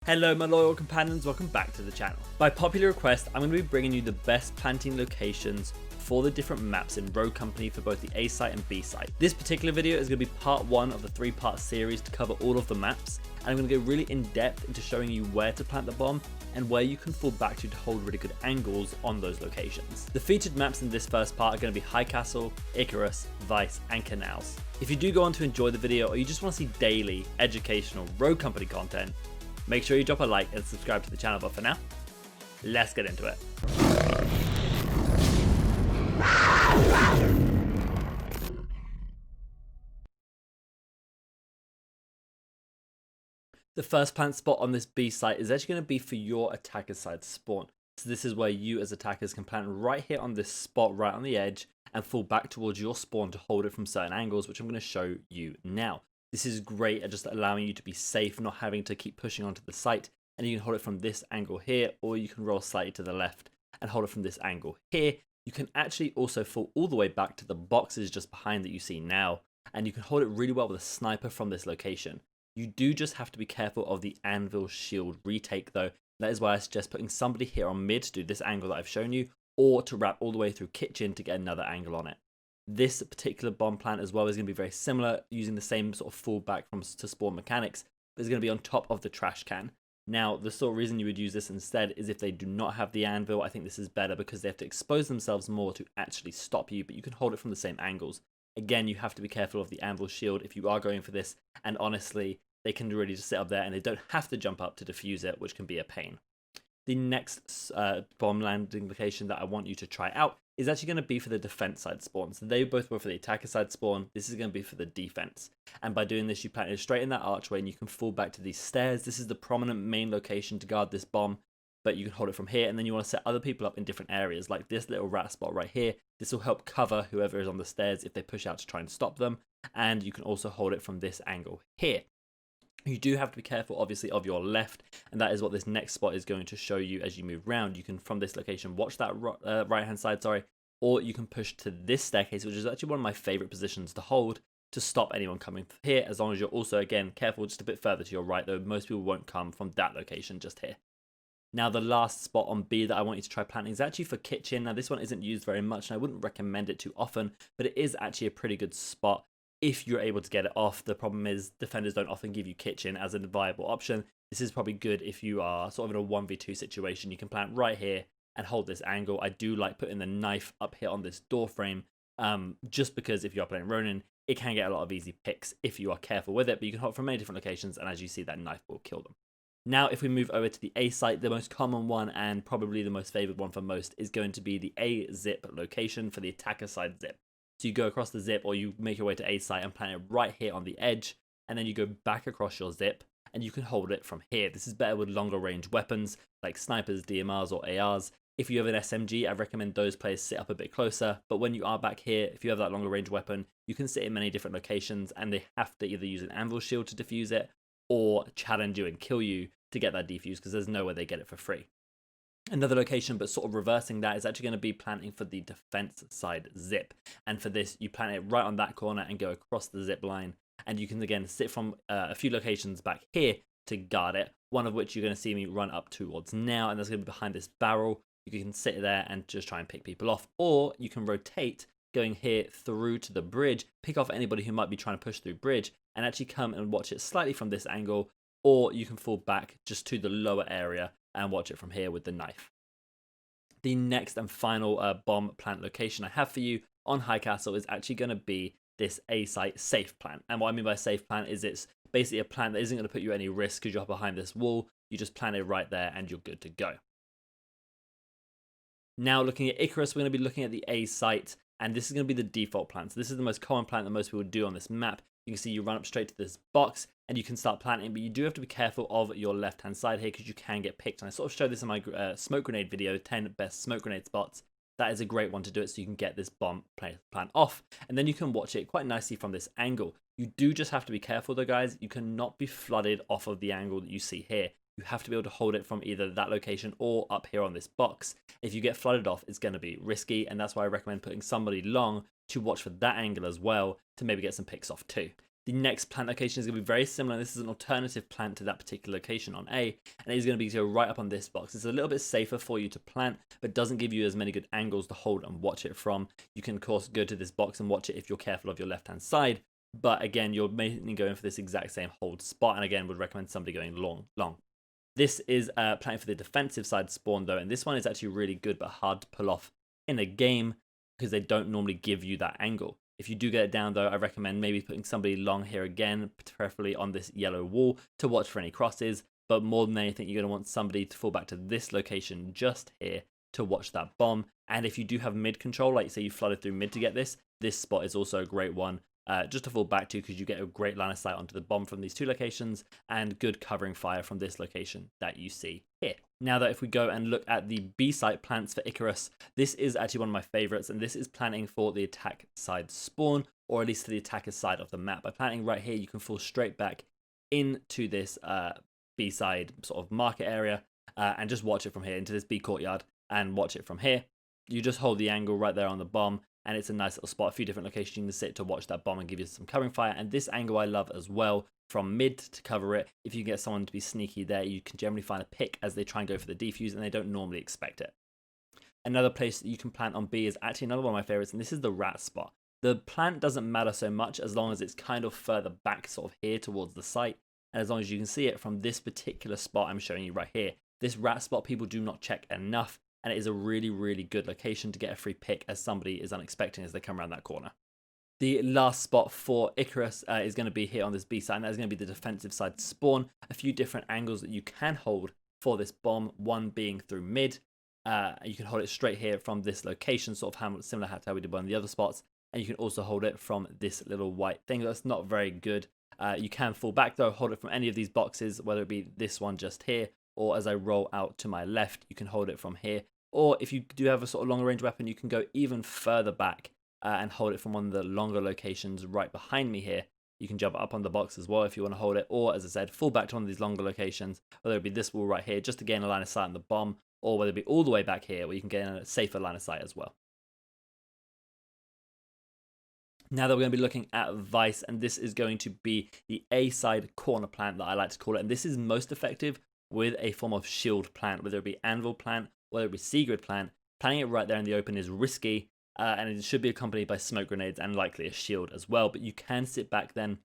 Hello my loyal companions, welcome back to the channel. By popular request, I'm going to be bringing you the best planting locations for the different maps in Rogue Company for both the A site and B site. This particular video is going to be part 1 of the 3-part series to cover all of the maps, and I'm going to go really in depth into showing you where to plant the bomb and where you can fall back to hold really good angles on those locations. The featured maps in this first part are going to be HighCastle, Icarus, Vice and Canals. If you do go on to enjoy the video or you just want to see daily, educational Rogue Company content, make sure you drop a like and subscribe to the channel, but for now, let's get into it. The first plant spot on this B site is actually going to be for your attacker side spawn. So this is where you as attackers can plant right here on this spot right on the edge and fall back towards your spawn to hold it from certain angles, which I'm going to show you now. This is great at just allowing you to be safe, not having to keep pushing onto the site. And you can hold it from this angle here, or you can roll slightly to the left and hold it from this angle here. You can actually also fall all the way back to the boxes just behind that you see now, and you can hold it really well with a sniper from this location. You do just have to be careful of the anvil shield retake though. That is why I suggest putting somebody here on mid to do this angle that I've shown you, or to wrap all the way through kitchen to get another angle on it. This particular bomb plant as well is going to be very similar, using the same sort of fallback to spawn mechanics, but it's going to be on top of the trash can. Now, the sort of reason you would use this instead is if they do not have the anvil. I think this is better because they have to expose themselves more to actually stop you, but you can hold it from the same angles. Again, you have to be careful of the anvil shield if you are going for this, and honestly, they can really just sit up there and they don't have to jump up to defuse it, which can be a pain. The next bomb landing location that I want you to try out is actually going to be for the defense side spawn. So they both were for the attacker side spawn. This is going to be for the defense. And by doing this, you plant it straight in that archway and you can fall back to these stairs. This is the prominent main location to guard this bomb, but you can hold it from here. And then you want to set other people up in different areas, like this little rat spot right here. This will help cover whoever is on the stairs if they push out to try and stop them. And you can also hold it from this angle here. You do have to be careful, obviously, of your left, and that is what this next spot is going to show you as you move around. You can, from this location, watch that right-hand side, or you can push to this staircase, which is actually one of my favorite positions to hold to stop anyone coming here, as long as you're also, again, careful just a bit further to your right, though most people won't come from that location just here. Now, the last spot on B that I want you to try planting is actually for kitchen. Now, this one isn't used very much, and I wouldn't recommend it too often, but it is actually a pretty good spot if you're able to get it off. The problem is defenders don't often give you kitchen as a viable option. This is probably good if you are sort of in a 1v2 situation. You can plant right here and hold this angle. I do like putting the knife up here on this door frame, just because if you are playing Ronin, it can get a lot of easy picks if you are careful with it, but you can hold from many different locations, and as you see, that knife will kill them. Now, if we move over to the A site, the most common one and probably the most favored one for most is going to be the A zip location for the attacker side zip. So you go across the zip, or you make your way to A site and plant it right here on the edge, and then you go back across your zip and you can hold it from here. This is better with longer range weapons like snipers, DMRs or ARs. If you have an SMG, I recommend those players sit up a bit closer, but when you are back here, if you have that longer range weapon, you can sit in many different locations, and they have to either use an anvil shield to defuse it or challenge you and kill you to get that defuse, because there's no way they get it for free. Another location, but sort of reversing that, is actually going to be planting for the defense side zip. And for this, you plant it right on that corner and go across the zip line. And you can, again, sit from a few locations back here to guard it, one of which you're going to see me run up towards now. And that's going to be behind this barrel. You can sit there and just try and pick people off. Or you can rotate going here through to the bridge, pick off anybody who might be trying to push through bridge, and actually come and watch it slightly from this angle. Or you can fall back just to the lower area and watch it from here with the knife. The next and final bomb plant location I have for you on HighCastle is actually going to be this A site safe plant. And what I mean by safe plant is it's basically a plant that isn't going to put you at any risk because you're behind this wall. You just plant it right there and you're good to go. Now, looking at Icarus, we're going to be looking at the A site, and this is going to be the default plant. So this is the most common plant that most people do on this map. You can see you run up straight to this box and you can start planting, but you do have to be careful of your left-hand side here because you can get picked. And I sort of showed this in my smoke grenade video, 10 best smoke grenade spots. That is a great one to do it so you can get this bomb plant off, and then you can watch it quite nicely from this angle. You do just have to be careful though, guys. You cannot be flooded off of the angle that you see here. You have to be able to hold it from either that location or up here on this box. If you get flooded off, it's going to be risky, and that's why I recommend putting somebody long to watch for that angle as well to maybe get some picks off too. The next plant location is going to be very similar. This is an alternative plant to that particular location on A, and it is going to be right up on this box. It's a little bit safer for you to plant, but doesn't give you as many good angles to hold and watch it from. You can, of course, go to this box and watch it if you're careful of your left-hand side, but again, you're mainly going for this exact same hold spot, and again, would recommend somebody going long. This is planning for the defensive side spawn, though, and this one is actually really good but hard to pull off in a game because they don't normally give you that angle. If you do get it down, though, I recommend maybe putting somebody long here again, preferably on this yellow wall, to watch for any crosses. But more than anything, you're going to want somebody to fall back to this location just here to watch that bomb. And if you do have mid control, like say you flooded through mid to get this spot is also a great one just to fall back to, because you get a great line of sight onto the bomb from these two locations and good covering fire from this location that you see here. Now that if we go and look at the B site plants for Icarus, this is actually one of my favorites, and this is planting for the attack side spawn, or at least to the attacker's side of the map. By planting right here, you can fall straight back into this B side sort of market area and just watch it from here into this B courtyard and watch it from here. You just hold the angle right there on the bomb, and it's a nice little spot, a few different locations you can sit to watch that bomb and give you some covering fire. And this angle I love as well, from mid to cover it. If you get someone to be sneaky there, you can generally find a pick as they try and go for the defuse, and they don't normally expect it. Another place that you can plant on B is actually another one of my favorites, and this is the rat spot. The plant doesn't matter so much as long as it's kind of further back, sort of here towards the site, and as long as you can see it from this particular spot I'm showing you right here. This rat spot people do not check enough, and it is a really good location to get a free pick as somebody is unexpected as they come around that corner. The last spot for Icarus is going to be here on this B side, and that is going to be the defensive side spawn. A few different angles that you can hold for this bomb, one being through mid. You can hold it straight here from this location, sort of similar to how we did one of the other spots, and you can also hold it from this little white thing. That's not very good. You can fall back though, hold it from any of these boxes, whether it be this one just here, or as I roll out to my left, you can hold it from here. Or if you do have a sort of longer range weapon, you can go even further back and hold it from one of the longer locations right behind me here. You can jump up on the box as well if you want to hold it, or as I said, fall back to one of these longer locations, whether it be this wall right here just to gain a line of sight on the bomb, or whether it be all the way back here where you can get a safer line of sight as well. Now that we're going to be looking at Vice, and this is going to be the A side corner plant that I like to call it, and this is most effective with a form of shield plant, whether it be anvil plant, whether it be sea grid plant. Planting it right there in the open is risky, and it should be accompanied by smoke grenades and likely a shield as well, but you can sit back then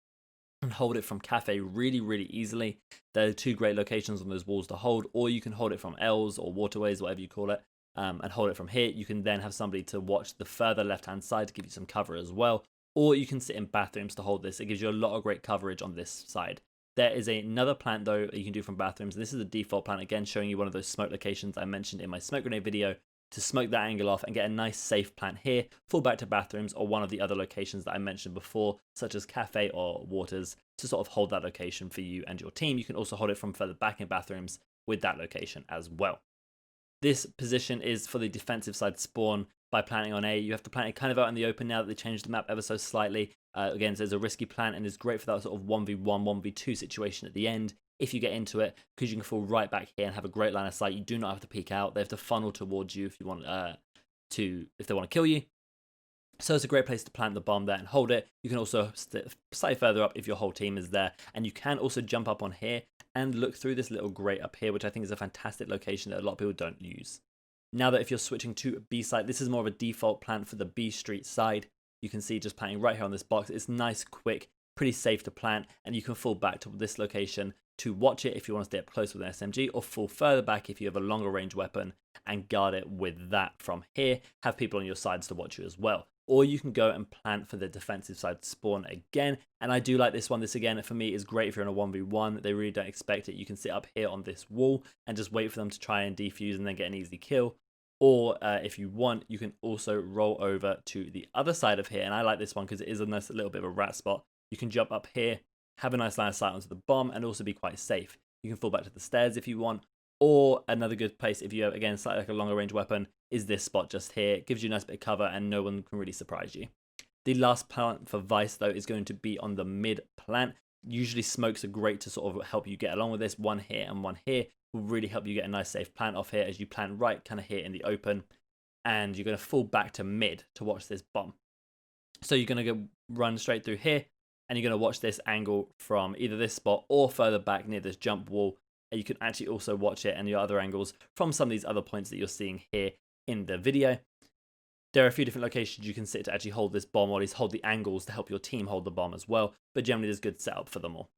and hold it from cafe really easily. There are two great locations on those walls to hold, or you can hold it from L's or waterways, whatever you call it, and hold it from here. You can then have somebody to watch the further left hand side to give you some cover as well, or you can sit in bathrooms to hold this. It gives you a lot of great coverage on this side. There is another plant though you can do from bathrooms. This is a default plant, again showing you one of those smoke locations I mentioned in my smoke grenade video, to smoke that angle off and get a nice safe plant here, fall back to bathrooms or one of the other locations that I mentioned before, such as cafe or waters, to sort of hold that location for you and your team. You can also hold it from further back in bathrooms with that location as well. This position is for the defensive side spawn. By planting on A, you have to plant it kind of out in the open now that they changed the map ever so slightly. Again, so it's a risky plant and is great for that sort of 1v1, 1v2 situation at the end if you get into it, because you can fall right back here and have a great line of sight. You do not have to peek out. They have to funnel towards you if you want if they want to kill you. So it's a great place to plant the bomb there and hold it. You can also slightly further up if your whole team is there, and you can also jump up on here and look through this little grate up here, which I think is a fantastic location that a lot of people don't use. Now that if you're switching to B site, this is more of a default plant for the B street side. You can see just planting right here on this box. It's nice, quick, pretty safe to plant, and you can fall back to this location to watch it if you want to stay up close with an SMG, or fall further back if you have a longer range weapon and guard it with that from here. Have people on your sides to watch you as well. Or you can go and plant for the defensive side spawn again, and I do like this one. This again for me is great if you're in a 1v1. They really don't expect it. You can sit up here on this wall and just wait for them to try and defuse and then get an easy kill. Or if you want, you can also roll over to the other side of here, and I like this one because it is a nice little bit of a rat spot. You can jump up here, have a nice line of sight onto the bomb, and also be quite safe. You can fall back to the stairs if you want, or another good place if you have, again, slightly like a longer range weapon, is this spot just here. It gives you a nice bit of cover and no one can really surprise you. The last plant for Vice though is going to be on the mid plant. Usually smokes are great to sort of help you get along with this. One here and one here will really help you get a nice safe plant off here as you plant right kind of here in the open, and you're going to fall back to mid to watch this bomb. So you're going to go run straight through here, and you're going to watch this angle from either this spot or further back near this jump wall. And you can actually also watch it and your other angles from some of these other points that you're seeing here in the video. There are a few different locations you can sit to actually hold this bomb, or at least hold the angles to help your team hold the bomb as well, but generally there's good setup for them all.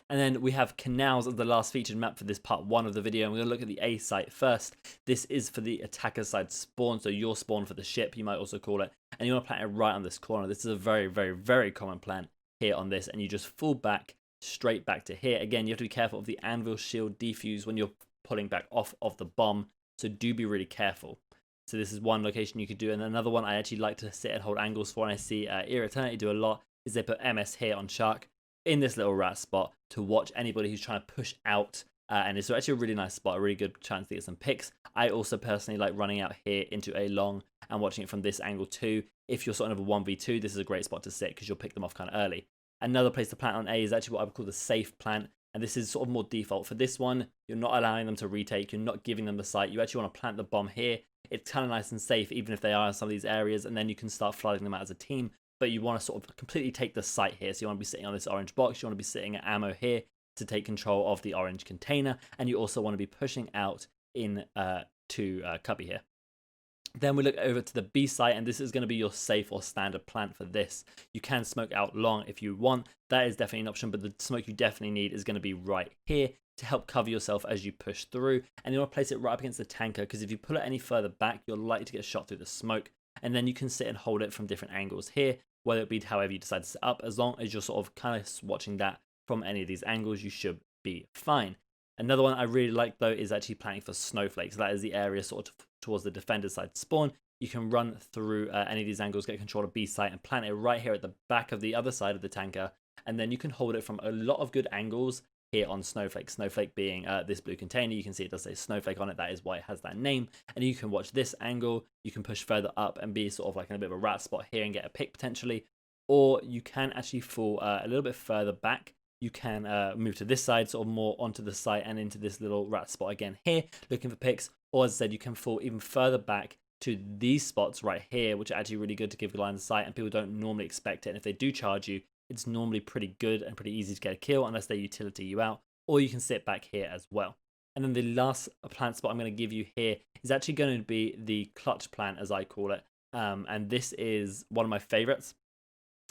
And then we have Canals as the last featured map for this part 1 of the video. And we're going to look at the A site first. This is for the attacker side spawn, so your spawn for the ship, you might also call it. And you want to plant it right on this corner. This is a very, very, very common plant here on this, and you just fall back, straight back to here. Again, you have to be careful of the anvil shield defuse when you're pulling back off of the bomb, so do be really careful. So this is one location you could do, and another one I actually like to sit and hold angles for, and I see Eternity do a lot, is they put MS here on Shark in this little rat spot to watch anybody who's trying to push out, and it's actually a really nice spot, a really good chance to get some picks. I also personally like running out here into a long and watching it from this angle too. If you're sort of a 1v2, this is a great spot to sit because you'll pick them off kind of early. Another place to plant on A is actually what I would call the safe plant, and this is sort of more default. For this one, you're not allowing them to retake, you're not giving them the site, you actually want to plant the bomb here. It's kind of nice and safe even if they are in some of these areas, and then you can start flooding them out as a team. But you want to sort of completely take the site here. So you want to be sitting on this orange box, you want to be sitting at ammo here to take control of the orange container, and you also want to be pushing out in to cubby here. Then we look over to the B site, and this is going to be your safe or standard plant for this. You can smoke out long if you want. That is definitely an option, but the smoke you definitely need is going to be right here to help cover yourself as you push through. And you want to place it right up against the tanker, because if you pull it any further back, you're likely to get shot through the smoke. And then you can sit and hold it from different angles here, whether it be however you decide to set up. As long as you're sort of kind of watching that from any of these angles, you should be fine. Another one I really like though is actually planting for snowflakes. That is the area sort of towards the defender side spawn. You can run through any of these angles, get control of B site, and plant it right here at the back of the other side of the tanker. And then you can hold it from a lot of good angles here on Snowflake. Snowflake being this blue container. You can see it does say Snowflake on it. That is why it has that name. And you can watch this angle. You can push further up and be sort of like in a bit of a rat spot here and get a pick potentially. Or you can actually fall a little bit further back. You can move to this side, sort of more onto the site and into this little rat spot again here, looking for picks. Or as I said, you can fall even further back to these spots right here, which are actually really good to give line of sight, and people don't normally expect it. And if they do charge you, it's normally pretty good and pretty easy to get a kill unless they utility you out. Or you can sit back here as well. And then the last plant spot I'm going to give you here is actually going to be the clutch plant, as I call it. And this is one of my favorites.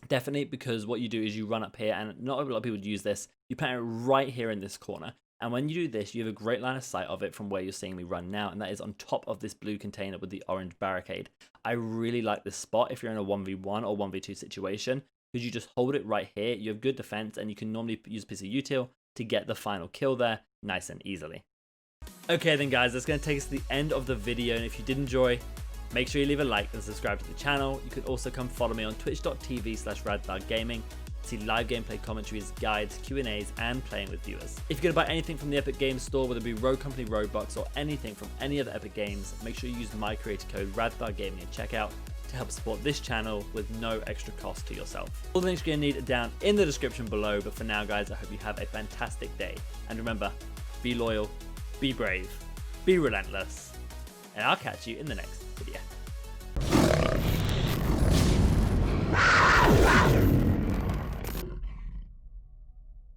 Definitely, because what you do is you run up here, and not a lot of people use this. You plant it right here in this corner. And when you do this, you have a great line of sight of it from where you're seeing me run now, and that is on top of this blue container with the orange barricade. I really like this spot if you're in a 1v1 or 1v2 situation, because you just hold it right here. You have good defense, and you can normally use a piece of util to get the final kill there nice and easily. Okay then guys, that's going to take us to the end of the video, and if you did enjoy, make sure you leave a like and subscribe to the channel. You can also come follow me on twitch.tv/RADTHARGAMING to see live gameplay commentaries, guides, Q&As, and playing with viewers. If you're going to buy anything from the Epic Games Store, whether it be Rogue Company Robux or anything from any other Epic Games, make sure you use my creator code RADTHARGAMING at checkout to help support this channel with no extra cost to yourself. All the links you're going to need are down in the description below, but for now guys, I hope you have a fantastic day. And remember, be loyal, be brave, be relentless, and I'll catch you in the next video.